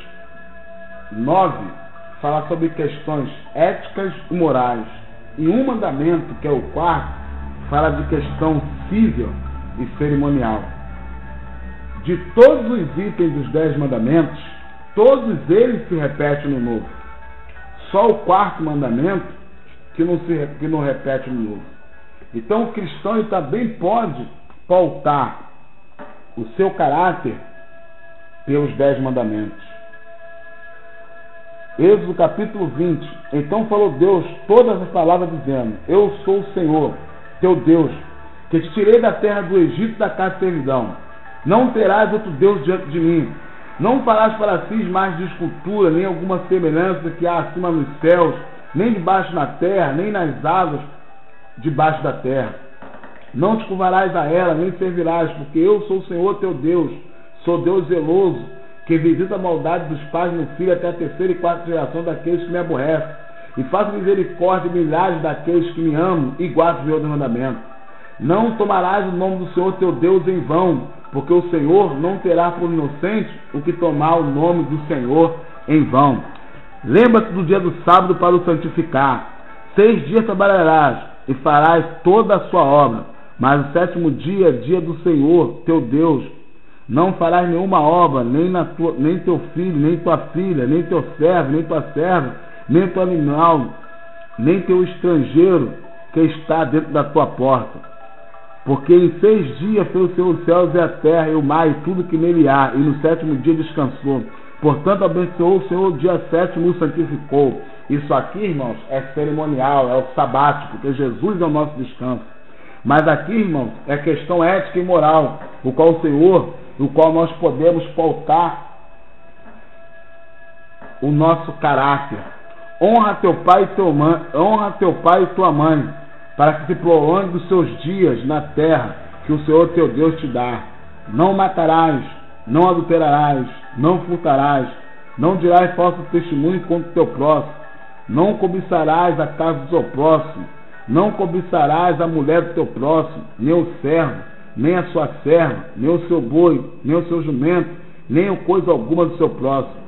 9 fala sobre questões éticas e morais. E um mandamento, que é o 4º, fala de questão civil e cerimonial. De todos os itens dos 10 mandamentos, todos eles se repetem no Novo. Só o 4º mandamento que não repete no Novo. Então o cristão também pode pautar o seu caráter pelos 10 mandamentos. Êxodo capítulo 20. Então falou Deus todas as palavras dizendo: Eu sou o Senhor, teu Deus, que te tirei da terra do Egito, da casa de servidão. Não terás outro Deus diante de mim. Não farás para si mais de escultura, nem alguma semelhança que há acima nos céus, nem debaixo na terra, nem nas águas debaixo da terra. Não te curvarás a ela, nem servirás, porque eu sou o Senhor teu Deus. Sou Deus zeloso, que visita a maldade dos pais no filho até a 3ª e 4ª geração daqueles que me aborrecem, e faço misericórdia de milhares daqueles que me amam e guardam os meus mandamentos. Não tomarás o nome do Senhor teu Deus em vão, porque o Senhor não terá por inocente o que tomar o nome do Senhor em vão. Lembra-te do dia do sábado para o santificar. 6 dias trabalharás e farás toda a sua obra, mas o 7º dia é dia do Senhor teu Deus. Não farás nenhuma obra, nem teu filho, nem tua filha, nem teu servo, nem tua serva, nem teu animal, nem teu estrangeiro que está dentro da tua porta. Porque em 6 dias fez o Senhor os céus e a terra e o mar e tudo que nele há, e no 7º dia descansou. Portanto, abençoou o Senhor o dia 7º e o santificou. Isso aqui, irmãos, é cerimonial, é o sabático, porque Jesus é o nosso descanso. Mas aqui, irmãos, é questão ética e moral, o qual nós podemos pautar o nosso caráter. Honra teu pai e tua mãe, para que se prolongue os seus dias na terra que o Senhor teu Deus te dá. Não matarás, não adulterarás, não furtarás, não dirás falso testemunho contra o teu próximo, não cobiçarás a casa do teu próximo, não cobiçarás a mulher do teu próximo, nem o servo, nem a sua serva, nem o seu boi, nem o seu jumento, nem coisa alguma do seu próximo.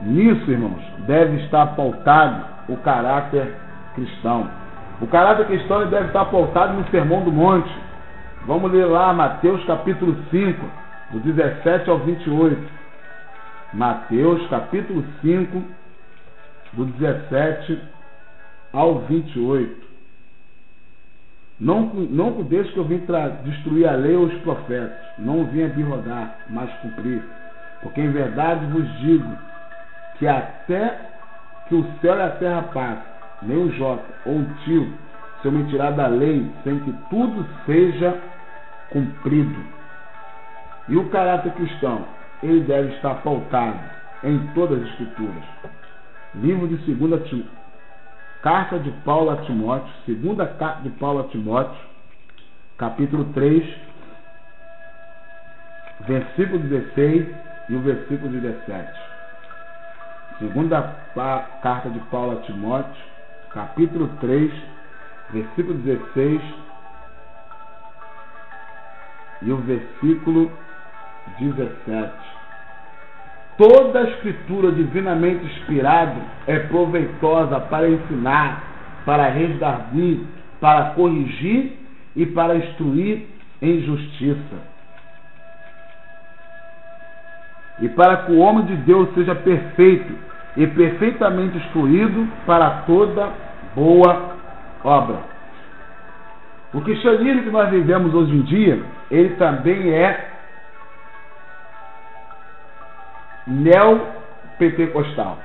Nisso, irmãos, deve estar pautado o caráter cristão. O caráter cristão deve estar pautado no Sermão do Monte. Vamos ler lá Mateus capítulo 5, do 17 ao 28. Mateus capítulo 5, do 17 ao 28. Não deixe que eu vim destruir a lei ou os profetas. Não vim abirrogar, mas cumprir. Porque em verdade vos digo que até que o céu e a terra passem, nem um jota ou um tio se eu me tirar da lei, sem que tudo seja cumprido. E o caráter cristão, ele deve estar pautado em todas as escrituras. Livro de 2 Timóteo, carta de Paulo a Timóteo, 2ª carta de Paulo a Timóteo, capítulo 3, versículo 16 e o versículo 17. 2ª carta de Paulo a Timóteo, capítulo 3, versículo 16 e o versículo 17. Toda a escritura divinamente inspirada é proveitosa para ensinar, para redarguir, para corrigir e para instruir em justiça, e para que o homem de Deus seja perfeito e perfeitamente instruído para toda boa obra. O cristianismo que nós vivemos hoje em dia, ele também é neopentecostal.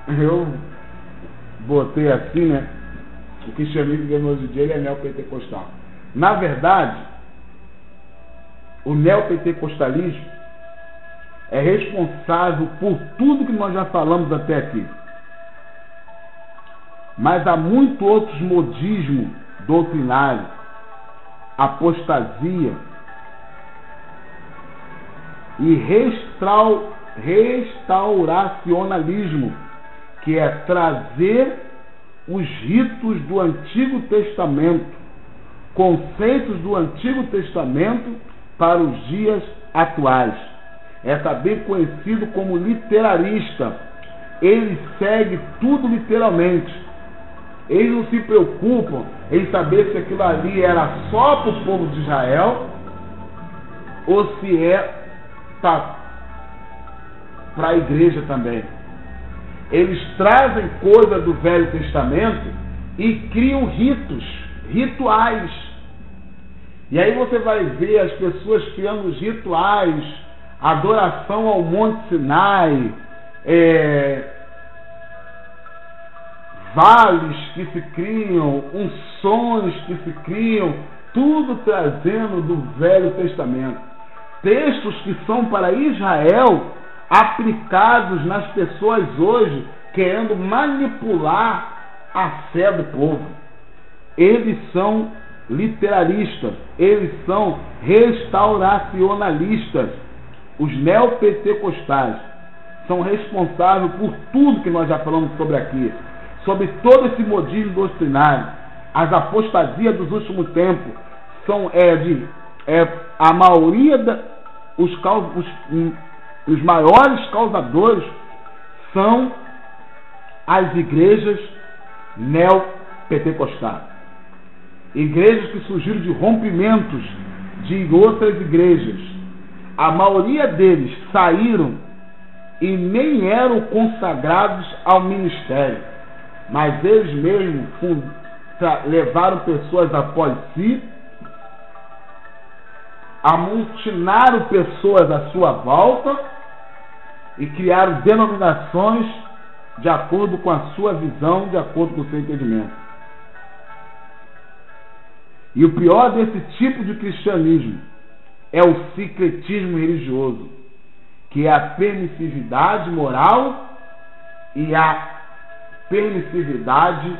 Eu botei assim, né? O cristianismo que vivemos hoje em dia, ele é neopentecostal. Na verdade, o neopentecostalismo é responsável por tudo que nós já falamos até aqui. Mas há muitos outros modismos doutrinários, apostasia e restauracionalismo, que é trazer os ritos do Antigo Testamento, conceitos do Antigo Testamento para os dias atuais. É também conhecido como literarista. Ele segue tudo literalmente. Eles não se preocupam em saber se aquilo ali era só para o povo de Israel ou se é para a igreja também. Eles trazem coisas do Velho Testamento e criam rituais. E aí você vai ver as pessoas criando os rituais, adoração ao Monte Sinai, vales que se criam, unções que se criam, tudo trazendo do Velho Testamento. Textos que são para Israel, aplicados nas pessoas hoje, querendo manipular a fé do povo. Eles são literaristas, eles são restauracionalistas. Os neopentecostais são responsáveis por tudo que nós já falamos sobre aqui, sobre todo esse modismo doutrinário. As apostasias dos últimos tempos são a maioria os maiores causadores são as igrejas neopentecostais. Igrejas que surgiram de rompimentos de outras igrejas. A maioria deles saíram e nem eram consagrados ao ministério, mas eles mesmos levaram pessoas após si, amotinaram pessoas à sua volta e criaram denominações de acordo com a sua visão, de acordo com o seu entendimento. E o pior desse tipo de cristianismo é o secretismo religioso, que é a permissividade moral e a permissividade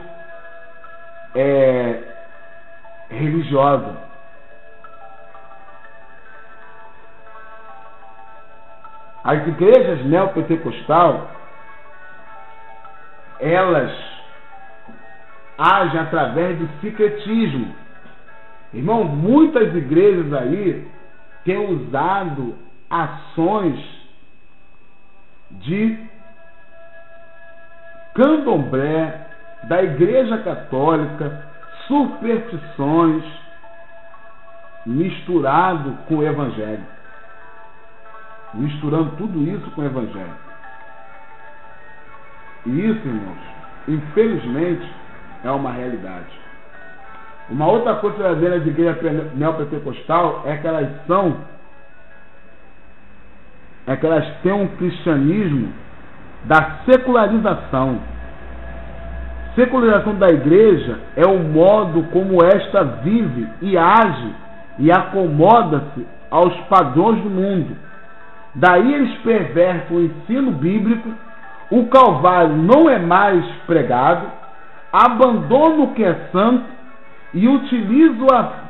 religiosa. As igrejas neopentecostais, elas agem através de secretismo. Irmão, muitas igrejas aí têm usado ações de candomblé, da igreja católica, superstições, misturado com o evangelho. Misturando tudo isso com o evangelho. E isso, irmãos, infelizmente, é uma realidade. Uma outra coisa que vai ver nas igrejas neopentecostal é que elas têm um cristianismo da secularização. Secularização da igreja é o modo como esta vive e age e acomoda-se aos padrões do mundo. Daí eles pervertem o ensino bíblico, o Calvário não é mais pregado, abandonam o que é santo e utilizam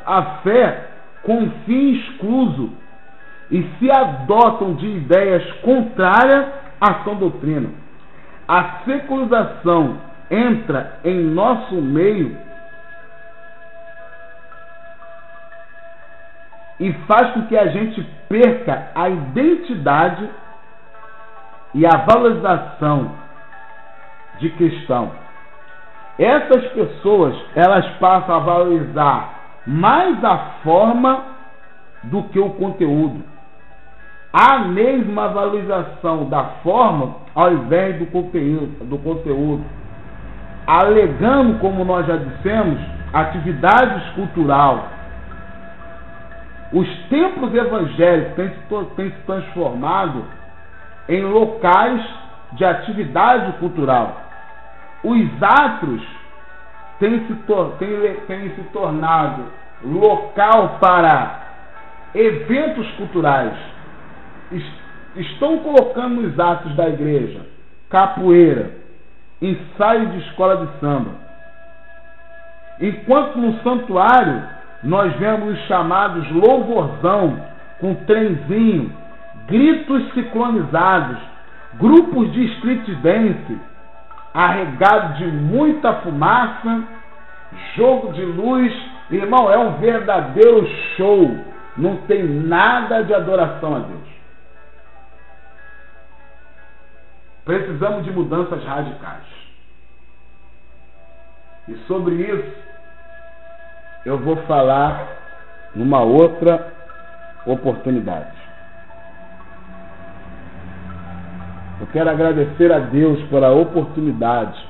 a fé com fim excluso e se adotam de ideias contrárias à sua doutrina. A secularização entra em nosso meio e faz com que a gente perca a identidade e a valorização de cristão. Essas pessoas, elas passam a valorizar mais a forma do que o conteúdo. Há mesmo a valorização da forma ao invés do conteúdo, alegando, como nós já dissemos, atividades cultural. Os templos evangélicos têm se transformado em locais de atividade cultural. Os átrios têm se tornado local para eventos culturais. Estão colocando nos átrios da igreja capoeira, ensaio de escola de samba. Enquanto no santuário nós vemos os chamados louvorzão, com trenzinho, gritos sincronizados, grupos de street dance, arregado de muita fumaça, jogo de luz. Irmão, é um verdadeiro show. Não tem nada de adoração a Deus. Precisamos de mudanças radicais. E sobre isso eu vou falar numa outra oportunidade. Eu quero agradecer a Deus pela oportunidade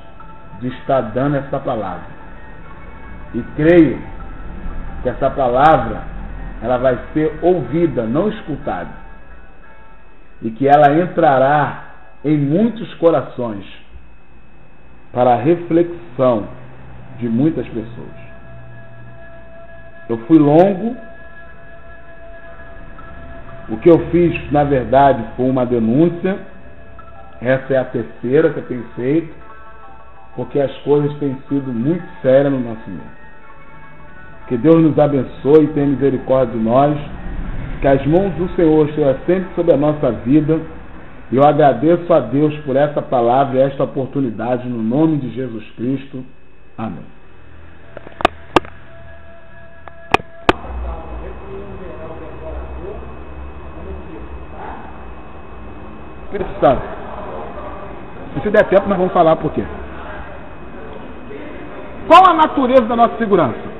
de estar dando essa palavra. E creio que essa palavra ela vai ser ouvida, não escutada. E que ela entrará em muitos corações para a reflexão de muitas pessoas. Eu fui longo. O que eu fiz, na verdade, foi uma denúncia. Essa é a terceira que eu tenho feito, porque as coisas têm sido muito sérias no nosso meio. Que Deus nos abençoe e tenha misericórdia de nós. Que as mãos do Senhor estejam sempre sobre a nossa vida. E eu agradeço a Deus por essa palavra e esta oportunidade, no nome de Jesus Cristo. Amém. Espírito Santo. Se der tempo, nós vamos falar por quê. Qual a natureza da nossa segurança?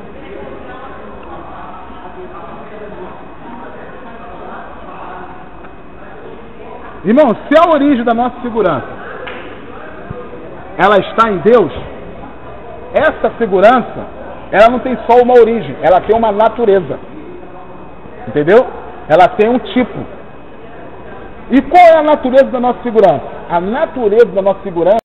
Irmão, se a origem da nossa segurança ela está em Deus, essa segurança ela não tem só uma origem, ela tem uma natureza. Entendeu? Ela tem um tipo. E qual é a natureza da nossa segurança? A natureza da nossa segurança